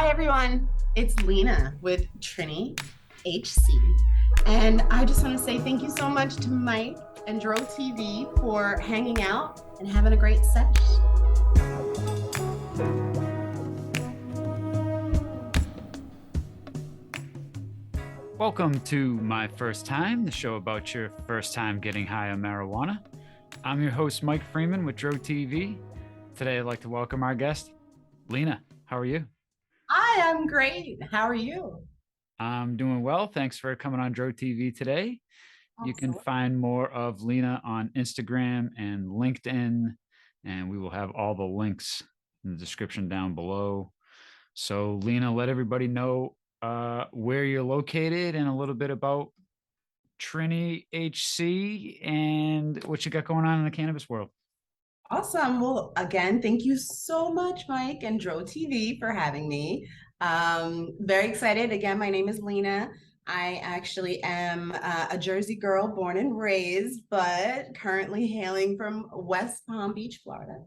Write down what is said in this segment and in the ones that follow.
Hi, everyone. It's Leena with Trini HC. And I just want to say thank you so much to Mike and Dro TV for hanging out and having a great sesh. Welcome to My First Time, the show about your first time getting high on marijuana. I'm your host, Mike Freeman with Dro TV. Today, I'd like to welcome our guest, Leena. How are you? Hi, I'm great. How are you? I'm doing well. Thanks for coming on Dro TV today. You can Absolutely. find more of Leena on Instagram and LinkedIn, and we will have all the links in the description down below. So, Leena, let everybody know where you're located and a little bit about Trini HC and what you got going on in the cannabis world. Awesome. Well, again, thank you so much, Mike and Dro TV, for having me. Very excited. Again, my name is Leena. I actually am a Jersey girl born and raised, but currently hailing from West Palm Beach, Florida.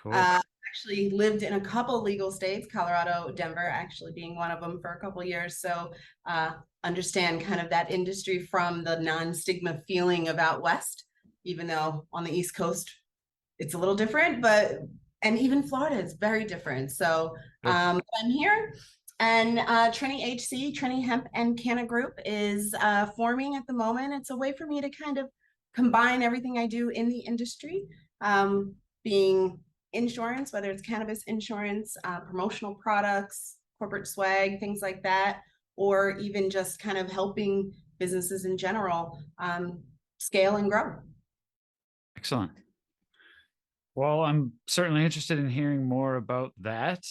Cool. Actually lived in a couple legal states, Colorado, Denver, actually being one of them for a couple years. So understand kind of that industry from the non-stigma feeling of out West, even though on the East Coast, it's a little different, and even Florida is very different. So I'm here, and Trini HC, Trini Hemp and Canna Group is forming at the moment. It's a way for me to kind of combine everything I do in the industry, being insurance, whether it's cannabis insurance, promotional products, corporate swag, things like that, or even just kind of helping businesses in general scale and grow. Excellent. Well, I'm certainly interested in hearing more about that.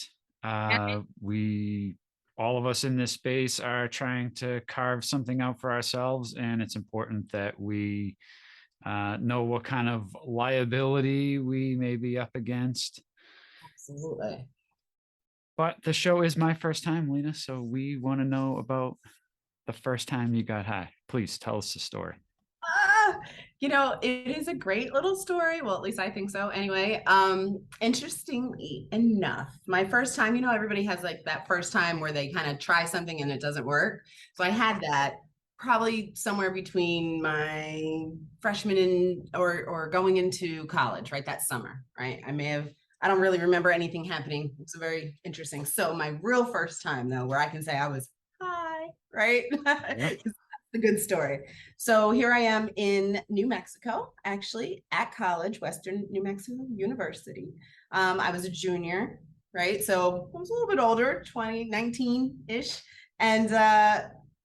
We, all of us in this space, are trying to carve something out for ourselves, and it's important that we know what kind of liability we may be up against. Absolutely. But the show is my first time, Leena, so we want to know about the first time you got high. Please tell us the story. It is a great little story. Well, at least I think so. Anyway, interestingly enough, my first time, everybody has like that first time where they kind of try something and it doesn't work. So I had that probably somewhere between my freshman or going into college, right? That summer, right? I don't really remember anything happening. It was very interesting. So my real first time though, where I can say I was high, right? Yeah. The good story. So here I am in New Mexico, actually at college, Western New Mexico University. I was a junior, right? So I was a little bit older, 2019-ish. And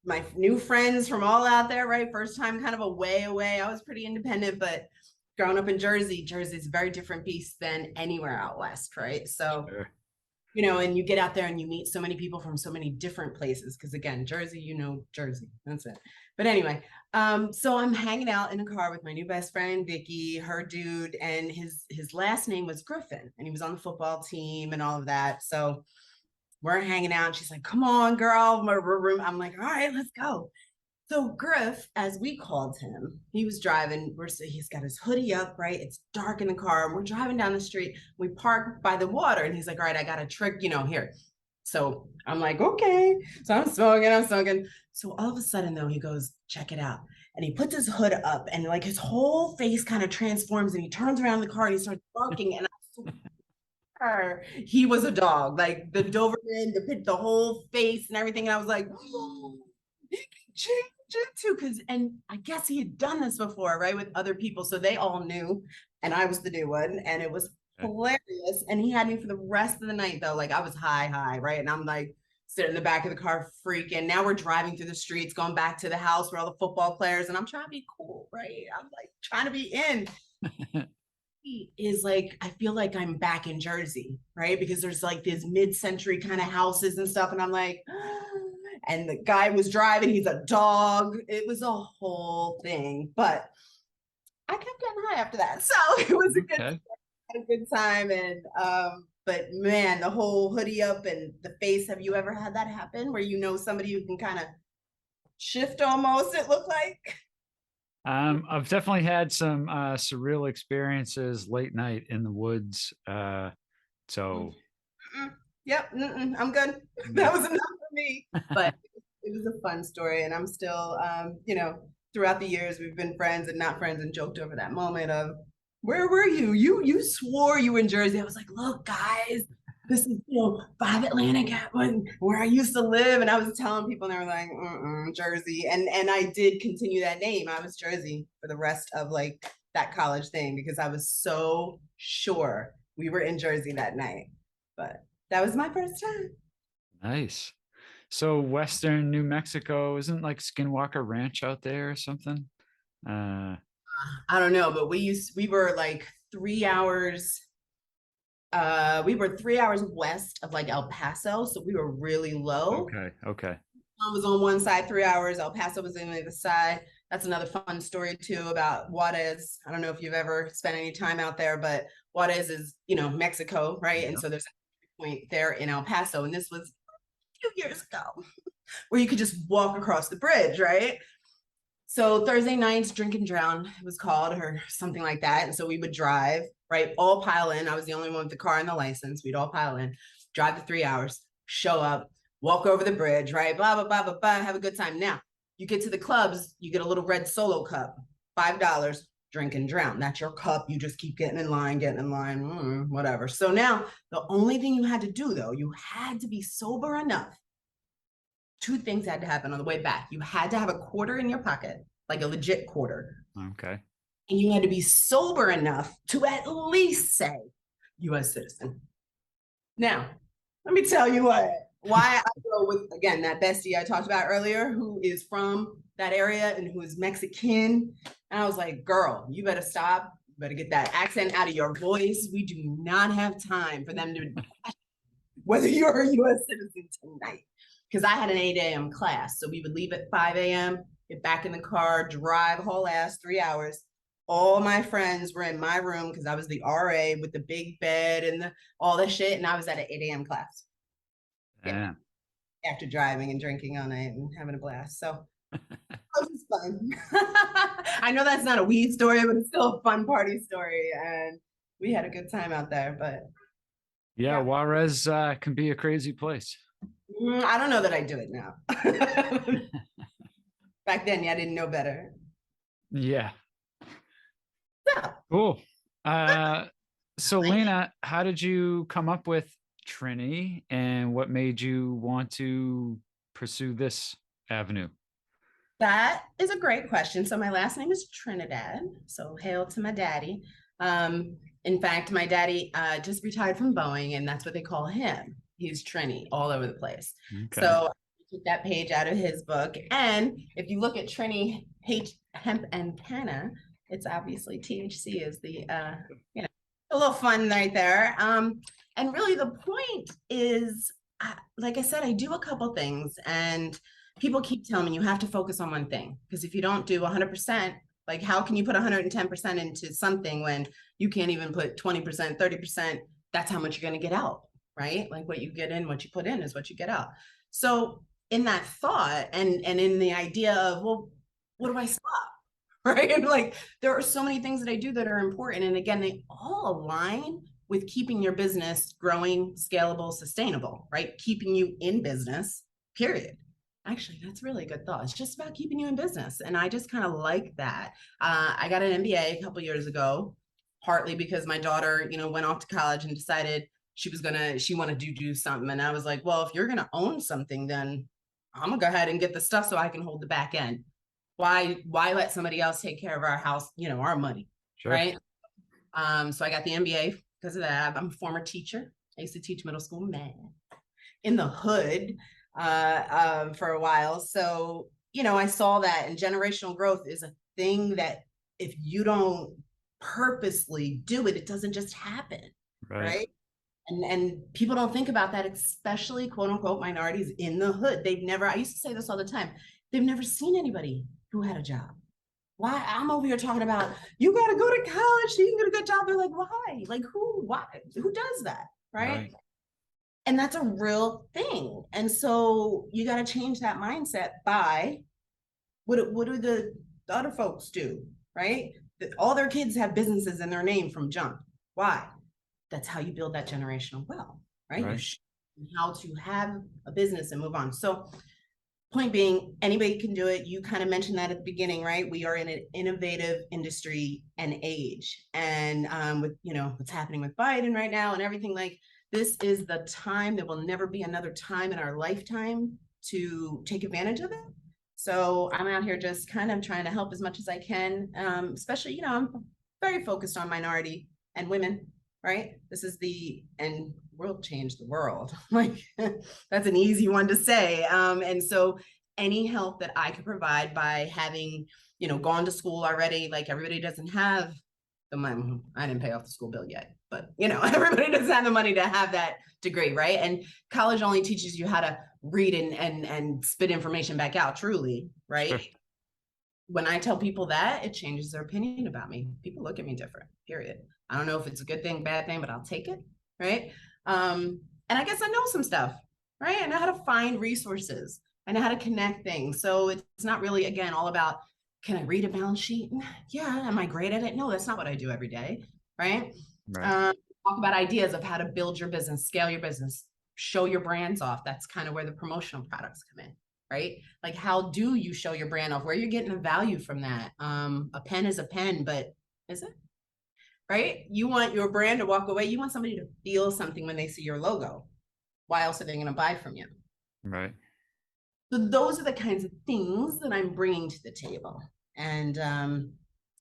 my new friends from all out there, right? First time kind of away. I was pretty independent, but growing up in Jersey is a very different beast than anywhere out West, right? So Sure. and you get out there and you meet so many people from so many different places. Cause again, Jersey, Jersey, that's it. But anyway, so I'm hanging out in a car with my new best friend, Vicky, her dude, and his last name was Griffin, and he was on the football team and all of that. So we're hanging out and she's like, come on, girl. I'm like, all right, let's go. So Griff, as we called him, he was driving. He's got his hoodie up, right? It's dark in the car. And we're driving down the street. We park by the water, and he's like, "All right, I got a trick, here." So I'm like, "Okay." So I'm smoking. So all of a sudden, though, he goes, "Check it out," and he puts his hood up, and like his whole face kind of transforms, and he turns around the car and he starts barking, and I swear he was a dog, like the Doberman, the whole face and everything. And I was like, "Oh, he can change it too," and I guess he had done this before, right, with other people, so they all knew, and I was the new one, and it was hilarious. And he had me for the rest of the night, though. Like I was high, right, and I'm like sitting in the back of the car freaking. Now we're driving through the streets, going back to the house where all the football players, and I'm trying to be cool, right? I'm like trying to be in. Is like, I feel like I'm back in Jersey, right? Because there's like these mid-century kind of houses and stuff, and I'm like, and the guy was driving, he's a dog. It was a whole thing, but I kept getting high after that. So it was a good time. And but man, the whole hoodie up and the face, have you ever had that happen where somebody who can kind of shift almost, it looked like? I've definitely had some surreal experiences late night in the woods. So Yep, I'm good. That was enough for me. But it was a fun story, and I'm still, throughout the years we've been friends and not friends, and joked over that moment of, where were you? You swore you were in Jersey. I was like, look, guys, this is 5 Atlantic Avenue, where I used to live, and I was telling people, and they were like, Jersey, and I did continue that name. I was Jersey for the rest of like that college thing because I was so sure we were in Jersey that night, but that was my first time. Nice. So Western New Mexico, isn't like Skinwalker Ranch out there or something? I don't know, but we were like 3 hours. We were 3 hours west of like El Paso, so we were really low. Okay. I was on one side 3 hours. El Paso was on the other side. That's another fun story too about Juarez. I don't know if you've ever spent any time out there, but Juarez is, Mexico, right? Yeah. And so there's a point there in El Paso, and this was a few years ago, where you could just walk across the bridge, right? So Thursday nights, Drink and Drown, it was called, or something like that. And so we would drive, right? All pile in. I was the only one with the car and the license. We'd all pile in, drive the 3 hours, show up, walk over the bridge, right? Blah, blah, blah, blah, blah. Have a good time. Now, you get to the clubs, you get a little red Solo cup, $5, Drink and Drown. That's your cup. You just keep getting in line, whatever. So now, the only thing you had to do, though, you had to be sober enough. Two things had to happen on the way back. You had to have a quarter in your pocket, like a legit quarter. Okay. And you had to be sober enough to at least say US citizen. Now, let me tell you why I go with, again, that bestie I talked about earlier, who is from that area and who is Mexican. And I was like, girl, you better stop. You better get that accent out of your voice. We do not have time for them to whether you're a US citizen tonight. Because I had an 8 a.m. class. So we would leave at 5 a.m., get back in the car, drive whole ass 3 hours. All my friends were in my room because I was the RA with the big bed and all that shit. And I was at an 8 a.m. class. Yeah. After driving and drinking all night and having a blast. So it was fun. I know that's not a weed story, but it's still a fun party story. And we had a good time out there. But yeah. Juarez can be a crazy place. I don't know that I do it now. Back then, I didn't know better. Yeah. Yeah. Cool. So Leena, how did you come up with Trini, and what made you want to pursue this avenue? That is a great question. So my last name is Trinidad. So hail to my daddy. In fact, my daddy just retired from Boeing, and that's what they call him. He's Trini all over the place. Okay. So I took that page out of his book. And if you look at TRINI Hemp Canna, it's obviously THC is the, a little fun right there. And really the point is, like I said, I do a couple things, and people keep telling me you have to focus on one thing. Because if you don't do 100%, like how can you put 110% into something when you can't even put 20%, 30%? That's how much you're going to get out. Right? Like what you get in, what you put in is what you get out. So in that thought and in the idea of, well, what do I stop? Right? And like, there are so many things that I do that are important. And again, they all align with keeping your business growing, scalable, sustainable, right? Keeping you in business, period. Actually, that's really a good thought. It's just about keeping you in business. And I just kind of like that. I got an MBA a couple years ago, partly because my daughter, went off to college and decided she wanted to do something. And I was like, well, if you're going to own something, then I'm gonna go ahead and get the stuff so I can hold the back end. Why let somebody else take care of our house, our money, Sure. right? So I got the MBA because of that. I'm a former teacher. I used to teach middle school math in the hood for a while. So, I saw that, and generational growth is a thing that if you don't purposely do it, it doesn't just happen, right? And people don't think about that, especially quote unquote minorities in the hood. I used to say this all the time, they've never seen anybody who had a job. Why? I'm over here talking about, you got to go to college so you can get a good job. They're like, why? Like why? Who does that? Right? And that's a real thing. And so you got to change that mindset by what do the other folks do? Right? All their kids have businesses in their name from jump. Why? That's how you build that generational wealth, right? and how to have a business and move on. So point being, anybody can do it. You kind of mentioned that at the beginning, right? We are in an innovative industry and age, and with what's happening with Biden right now and everything, like this is the time. There will never be another time in our lifetime to take advantage of it. So I'm out here just kind of trying to help as much as I can, especially I'm very focused on minority and women, right? This is and we'll change the world. Like that's an easy one to say. And so any help that I could provide by having, gone to school already, like everybody doesn't have the money. I didn't pay off the school bill yet, but everybody doesn't have the money to have that degree, right? And college only teaches you how to read and spit information back out, truly, right? Sure. When I tell people that, it changes their opinion about me. People look at me different, period. I don't know if it's a good thing, bad thing, but I'll take it, right? And I guess I know some stuff, right? I know how to find resources. I know how to connect things. So it's not really, again, all about, can I read a balance sheet? Yeah. Am I great at it? No, that's not what I do every day, right? Talk about ideas of how to build your business, scale your business, show your brands off. That's kind of where the promotional products come in, right? Like, how do you show your brand off? Where you're getting the value from that? A pen is a pen, but is it? Right? You want your brand to walk away. You want somebody to feel something when they see your logo. Why else are they going to buy from you? Right. So those are the kinds of things that I'm bringing to the table. And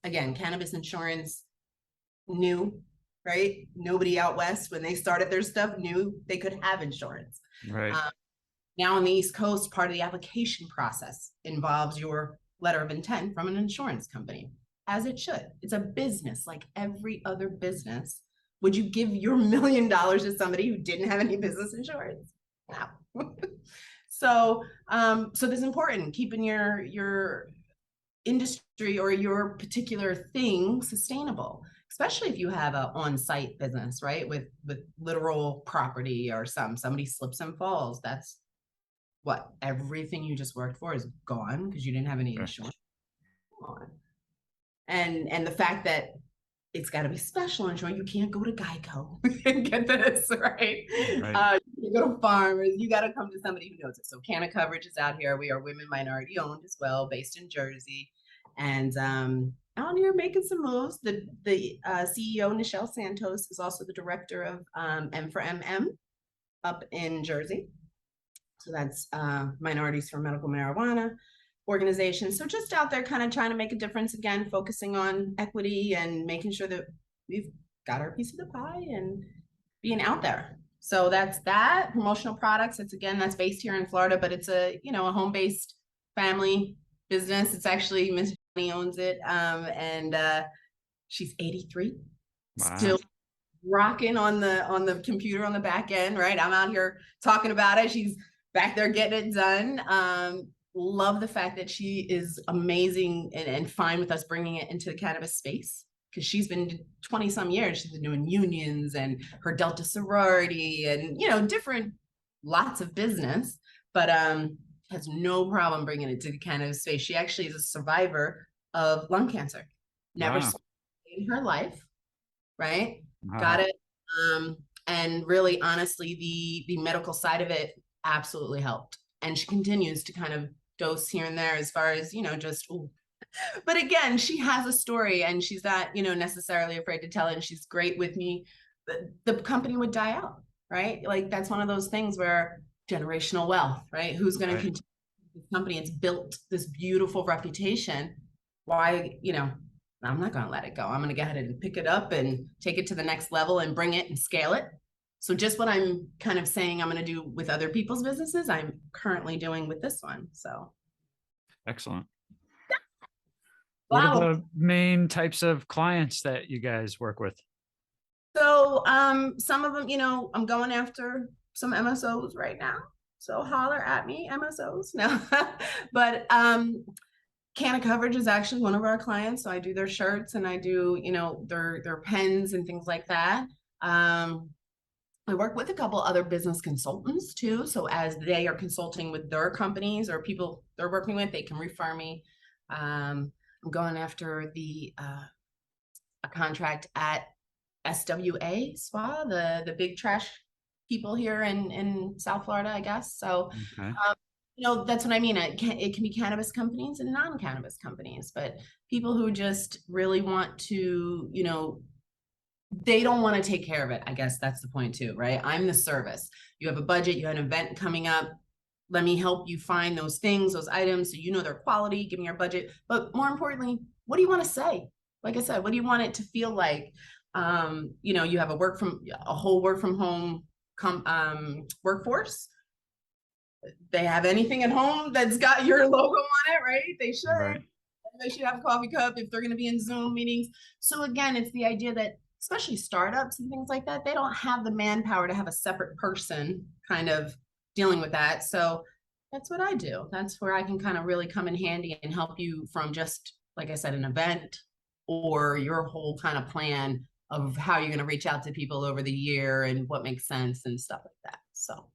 again, cannabis insurance, new, right? Nobody out west, when they started their stuff, knew they could have insurance. Right. Now on the East Coast, part of the application process involves your letter of intent from an insurance company, as it should. It's a business like every other business. Would you give your $1 million to somebody who didn't have any business insurance? No. So this is important, keeping your industry or your particular thing sustainable, especially if you have an on-site business, right? With literal property or somebody slips and falls. That's what everything you just worked for is gone because you didn't have any insurance. And the fact that it's got to be special insurance. You can't go to Geico and get this, right? You go to Farmers. You got to come to somebody who knows it. So Canna Coverage is out here. We are women minority owned as well, based in Jersey, and out here making some moves. The CEO Nichelle Santos is also the director of M for MM up in Jersey. So that's Minorities for Medical Marijuana organization. So just out there kind of trying to make a difference, again, focusing on equity and making sure that we've got our piece of the pie and being out there. So that's that. Promotional products. That's based here in Florida, but it's a home-based family business. It's actually Miss Johnny owns it. And she's 83. Wow. Still rocking on the computer on the back end, right? I'm out here talking about it. She's back there getting it done. Love the fact that she is amazing and fine with us bringing it into the cannabis space, because she's been 20 some years. She's been doing unions and her Delta sorority and, different lots of business, but has no problem bringing it to the cannabis space. She actually is a survivor of lung cancer. Never saw it in her life, right? Got it. And really, honestly, the medical side of it absolutely helped. And she continues to kind of dose here and there as far as, just, ooh. But again, she has a story and she's not, necessarily afraid to tell it. And she's great with me. The company would die out, right? Like that's one of those things where generational wealth, right? Who's going to continue this company? It's built this beautiful reputation. Why, I'm not going to let it go. I'm going to go ahead and pick it up and take it to the next level and bring it and scale it. So just what I'm kind of saying I'm going to do with other people's businesses, I'm currently doing with this one. So. Excellent. Wow. What are the main types of clients that you guys work with? So some of them, I'm going after some MSOs right now. So holler at me, MSOs. No, but Canna Coverage is actually one of our clients. So I do their shirts and I do, their pens and things like that. I work with a couple other business consultants too. So as they are consulting with their companies or people they're working with, they can refer me. I'm going after a contract at SWA Spa, the big trash people here in South Florida, I guess. So, Okay. that's what I mean. It can be cannabis companies and non-cannabis companies, but people who just really want to, they don't want to take care of it. I guess that's the point too, right? I'm the service. You have a budget, you have an event coming up. Let me help you find those things, those items, so you know their quality, give me your budget. But more importantly, what do you want to say? Like I said, what do you want it to feel like? You have a whole work from home workforce. They have anything at home that's got your logo on it, right? They should. Right. They should have a coffee cup if they're going to be in Zoom meetings. So again, it's the idea that especially startups and things like that, they don't have the manpower to have a separate person kind of dealing with that. So that's what I do. That's where I can kind of really come in handy and help you from just, like I said, an event or your whole kind of plan of how you're going to reach out to people over the year and what makes sense and stuff like that. So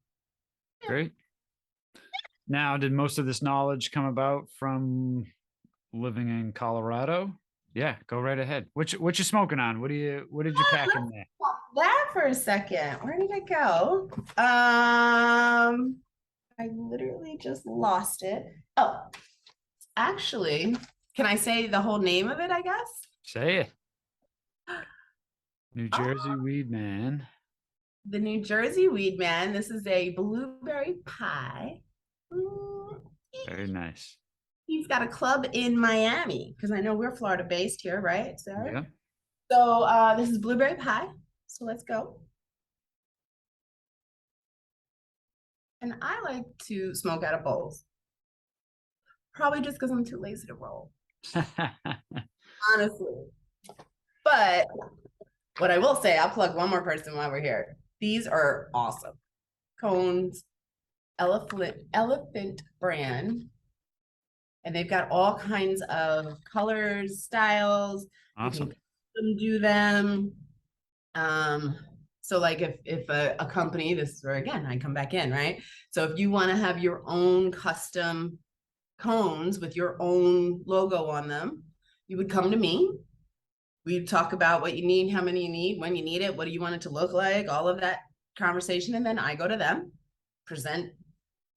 Great. Now, did most of this knowledge come about from living in Colorado? Yeah, go right ahead. What you smoking on? What did you pack in there? That for a second. Where did it go? I literally just lost it. Oh, actually, can I say the whole name of it, I guess? Say it. New Jersey Weed Man. The New Jersey Weed Man. This is a blueberry pie. Very nice. He's got a club in Miami because I know we're Florida based here, right, Sarah? Yeah. So this is blueberry pie. So let's go. And I like to smoke out of bowls. Probably just because I'm too lazy to roll. Honestly. But what I will say, I'll plug one more person while we're here. These are awesome. Cones, Elephant brand. And they've got all kinds of colors, styles. Awesome. You can do them. So like if a company, this is where again I come back in, right? So if you want to have your own custom cones with your own logo on them, you would come to me. We'd talk about what you need, how many you need, when you need it, what do you want it to look like, all of that conversation. And then I go to them, present,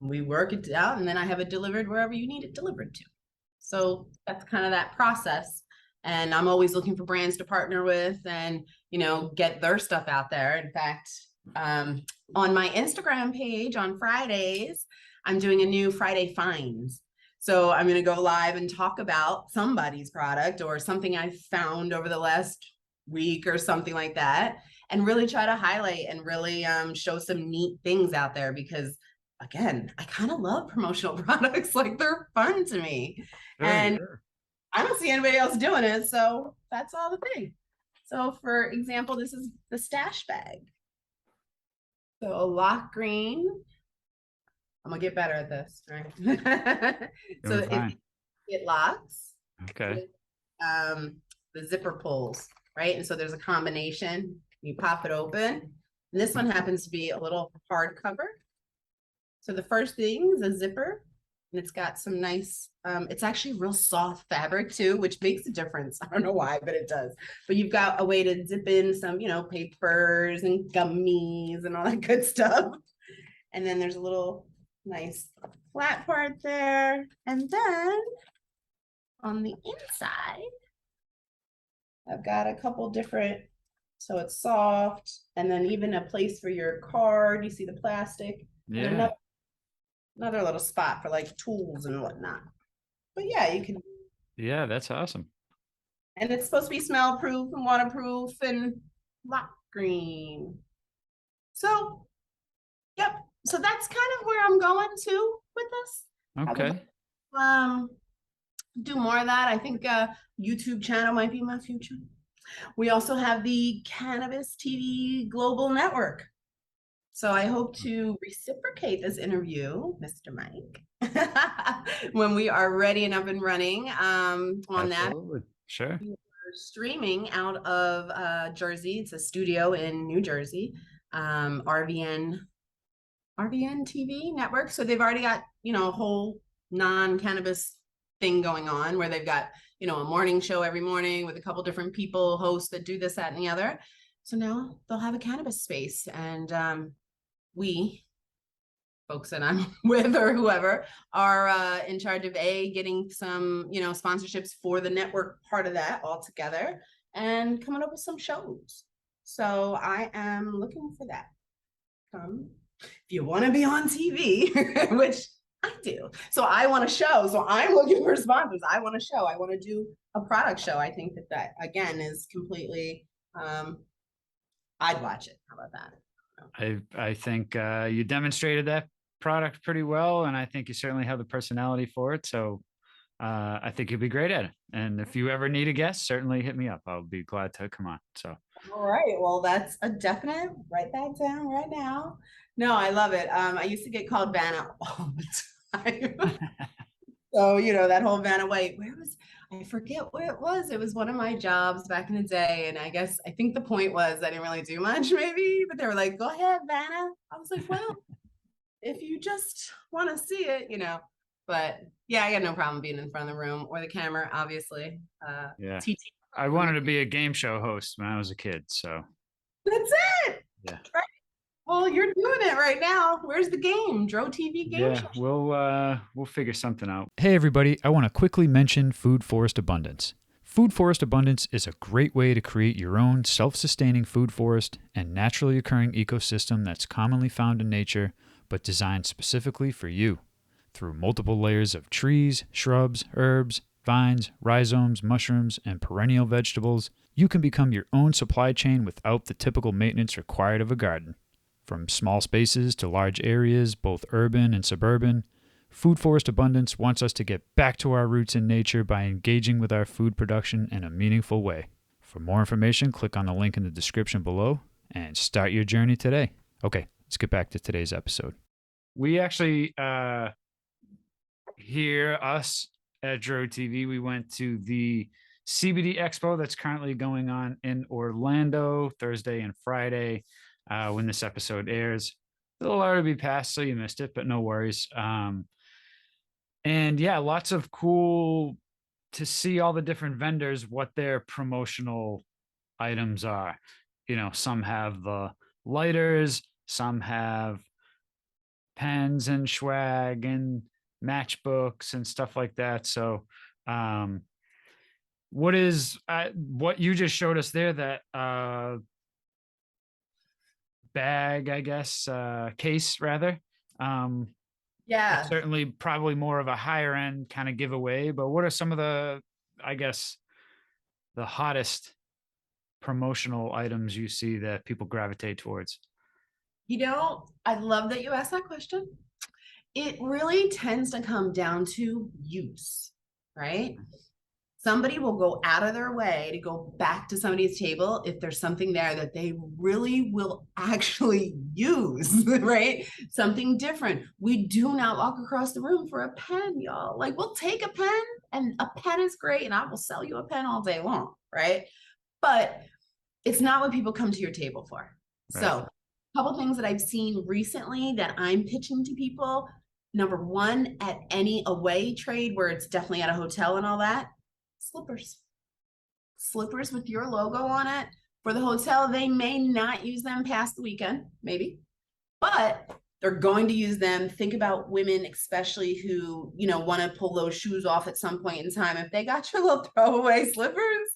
we work it out, and then I have it delivered wherever you need it delivered to. So that's kind of that process. And I'm always looking for brands to partner with and, get their stuff out there. In fact, on my Instagram page on Fridays, I'm doing a new Friday finds. So I'm going to go live and talk about somebody's product or something I found over the last week or something like that, and really try to highlight and really show some neat things out there because again, I kind of love promotional products. Like they're fun to me. And I don't see anybody else doing it. So that's all the thing. So for example, this is the stash bag. So a lock green. I'm gonna get better at this, right? So it locks. Okay. The zipper pulls, right? And so there's a combination. You pop it open. And this one happens to be a little hardcover. So the first thing is a zipper, and it's got some nice, it's actually real soft fabric too, which makes a difference. I don't know why, but it does. But you've got a way to zip in some, papers and gummies and all that good stuff. And then there's a little nice flat part there. And then on the inside, I've got a couple different, so it's soft, and then even a place for your card. You see the plastic. Yeah. Another little spot for like tools and whatnot. But yeah, you can. Yeah, that's awesome. And it's supposed to be smell proof and waterproof and lock green. So, yep. So that's kind of where I'm going to with this. Okay. Do more of that. I think YouTube channel might be my future. We also have the Cannabis TV Global Network. So I hope to reciprocate this interview, Mr. Mike, when we are ready and up and running on Absolutely. that. Sure. We are streaming out of Jersey. It's a studio in New Jersey, RVN TV network. So they've already got, a whole non-cannabis thing going on where they've got, a morning show every morning with a couple different people, hosts that do this, that, and the other. So now they'll have a cannabis space, and we folks that I'm with or whoever are in charge of getting some, sponsorships for the network part of that all together and coming up with some shows. So I am looking for that. If you want to be on TV, which I do. So I want a show. So I'm looking for sponsors. I want a show. I want to do a product show. I think that again is completely, I'd watch it. How about that? I think you demonstrated that product pretty well, and I think you certainly have the personality for it. So I think you'll be great at it. And if you ever need a guest, certainly hit me up. I'll be glad to come on. So. All right. Well, that's a definite. Write that down right now. No, I love it. I used to get called Vanna all the time. So, that whole Vanna White, I forget where it was. It was one of my jobs back in the day. And I think the point was I didn't really do much maybe, but they were like, go ahead, Vanna. I was like, well, if you just want to see it, but yeah, I got no problem being in front of the room or the camera, obviously. Yeah. TT. I wanted to be a game show host when I was a kid. So That's it. yeah. Right. Well, you're doing it right now. Where's the game? Dro TV game show? We'll figure something out. Hey everybody, I want to quickly mention Food Forest Abundance. Food Forest Abundance is a great way to create your own self-sustaining food forest and naturally occurring ecosystem that's commonly found in nature, but designed specifically for you. Through multiple layers of trees, shrubs, herbs, vines, rhizomes, mushrooms, and perennial vegetables, you can become your own supply chain without the typical maintenance required of a garden. From small spaces to large areas, both urban and suburban, Food Forest Abundance wants us to get back to our roots in nature by engaging with our food production in a meaningful way. For more information, click on the link in the description below and start your journey today. Okay, let's get back to today's episode. We actually, us at Dro TV, we went to the CBD Expo that's currently going on in Orlando Thursday and Friday when this episode airs. It'll already be past, so you missed it, but no worries. And yeah, lots of cool to see all the different vendors, what their promotional items are. Some have the lighters, some have pens and swag and matchbooks and stuff like that. So what you just showed us there, that bag, I guess, case rather, Yeah. certainly probably more of a higher end kind of giveaway, but what are some of the, I guess, the hottest promotional items you see that people gravitate towards? I love that you asked that question. It really tends to come down to use, right? Somebody will go out of their way to go back to somebody's table if there's something there that they really will actually use, right? Something different. We do not walk across the room for a pen, y'all. Like, we'll take a pen, and a pen is great, and I will sell you a pen all day long, right? But it's not what people come to your table for. Right. So a couple things that I've seen recently that I'm pitching to people. Number one, at any away trade where it's definitely at a hotel and all that, slippers with your logo on it. For the hotel, they may not use them past the weekend, maybe, but they're going to use them. Think about women, especially who, want to pull those shoes off at some point in time. If they got your little throwaway slippers.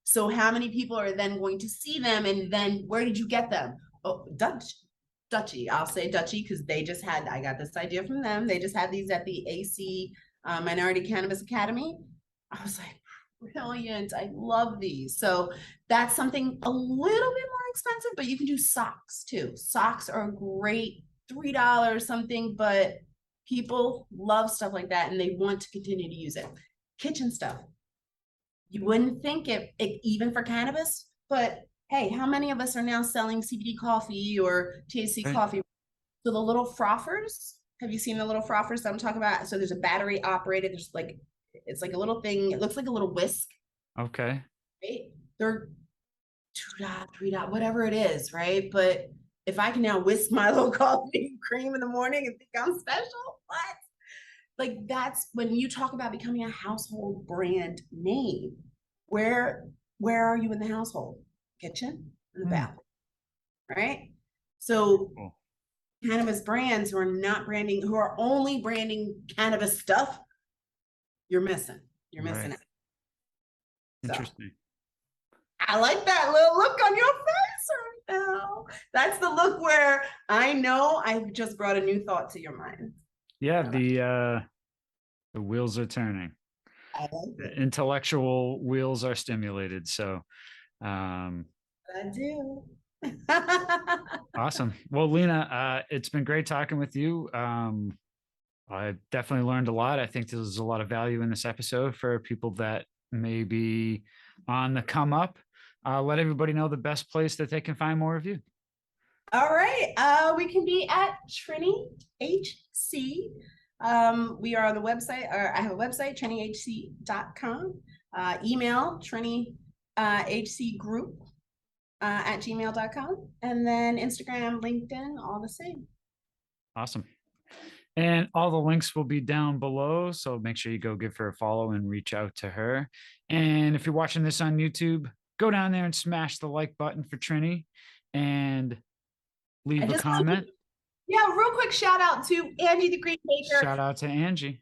So how many people are then going to see them? And then where did you get them? Oh, Dutchie. I'll say Dutchie because I got this idea from them. They just had these at the AC Minority Cannabis Academy. I was like, brilliant. I love these. So that's something a little bit more expensive, but you can do socks too. Socks are a great $3 something, but people love stuff like that and they want to continue to use it. Kitchen stuff. You wouldn't think it even for cannabis, but hey, how many of us are now selling CBD coffee or THC coffee? So the little frothers, have you seen the little frothers that I'm talking about? So there's a battery operated, it's like a little thing. It looks like a little whisk. Okay. Right? They're $2, $3, whatever it is, right? But if I can now whisk my little coffee and cream in the morning and think I'm special, what? Like, that's when you talk about becoming a household brand name. Where are you in the household? Kitchen and the bathroom, right? So Cool. cannabis brands who are not branding, who are only branding cannabis stuff, you're missing. You're missing Right. it. So, Interesting. I like that little look on your face right now. That's the look where I know I've just brought a new thought to your mind. Yeah, I the wheels are turning. I like The it. intellectual wheels are stimulated. So um I do. awesome. Well, Leena, it's been great talking with you. I definitely learned a lot. I think there's a lot of value in this episode for people that may be on the come up. Let everybody know the best place that they can find more of you. All right. We can be at Trini HC. We are on the website, or I have a website, TriniHC.com. Email Trini HC group at gmail.com. And then Instagram, LinkedIn, all the same. Awesome. And all the links will be down below. So make sure you go give her a follow and reach out to her. And if you're watching this on YouTube, go down there and smash the like button for Trini and leave a comment. Yeah, real quick shout out to Angie the Green Baker. Shout out to Angie.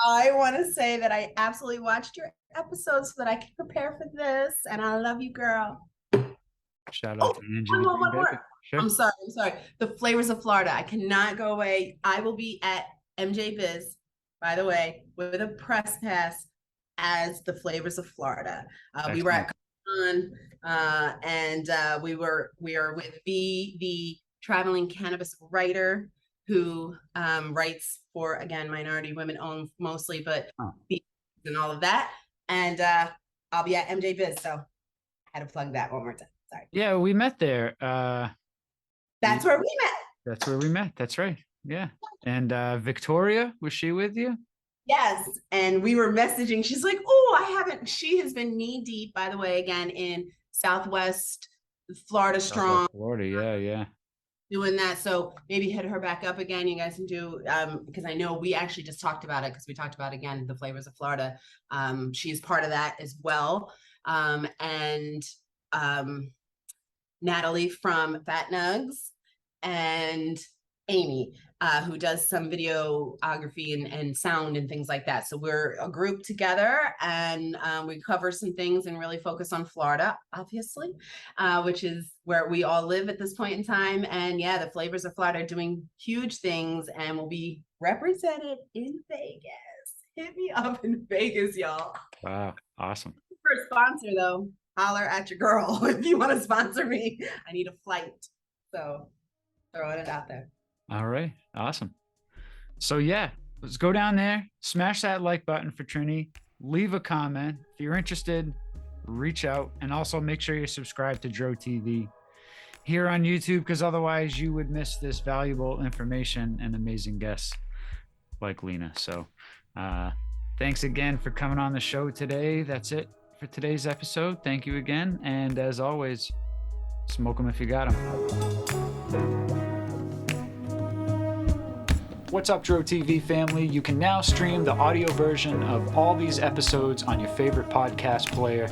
I want to say that I absolutely watched your episodes so that I can prepare for this. And I love you, girl. Shout out to Angie. One the more, Green one more. Baker. Sure. I'm sorry. The Flavors of Florida. I cannot go away. I will be at MJ Biz, by the way, with a press pass as the Flavors of Florida. We were at Con, and we are with the traveling cannabis writer who writes for, again, minority women owned mostly, but and all of that. And I'll be at MJ Biz, so I had to plug that one more time. Sorry. Yeah, we met there. That's where we met. That's where we met. That's right. Yeah. And Victoria, was she with you? Yes. And we were messaging. She's like, oh, I haven't. She has been knee deep, by the way, again, in Southwest Florida strong. Florida. Yeah. Doing that. So maybe hit her back up again. You guys can do, because I know we actually just talked about it, because we talked about, again, the Flavors of Florida. She's part of that as well. And Natalie from Fat Nugs, and Amy, who does some videography and sound and things like that. So we're a group together, and we cover some things and really focus on Florida, obviously, which is where we all live at this point in time. And yeah, the Flavors of Florida are doing huge things and will be represented in Vegas. Hit me up in Vegas, y'all. Wow. Awesome. For a sponsor, though, holler at your girl if you want to sponsor me. I need a flight. So throwing it out there. All right. Awesome. So yeah, let's go down there, smash that like button for Trini, leave a comment. If you're interested, reach out, and also make sure you subscribe to Dro TV here on YouTube, because otherwise you would miss this valuable information and amazing guests like Leena. So thanks again for coming on the show today. That's it for today's episode. Thank you again. And as always, smoke them if you got them. What's up, Dro TV family? You can now stream the audio version of all these episodes on your favorite podcast player.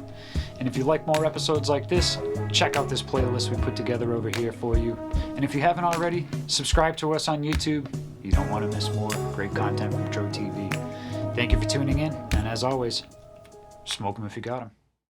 And if you like more episodes like this, check out this playlist we put together over here for you. And if you haven't already, subscribe to us on YouTube. You don't want to miss more great content from Dro TV. Thank you for tuning in. And as always, smoke them if you got them.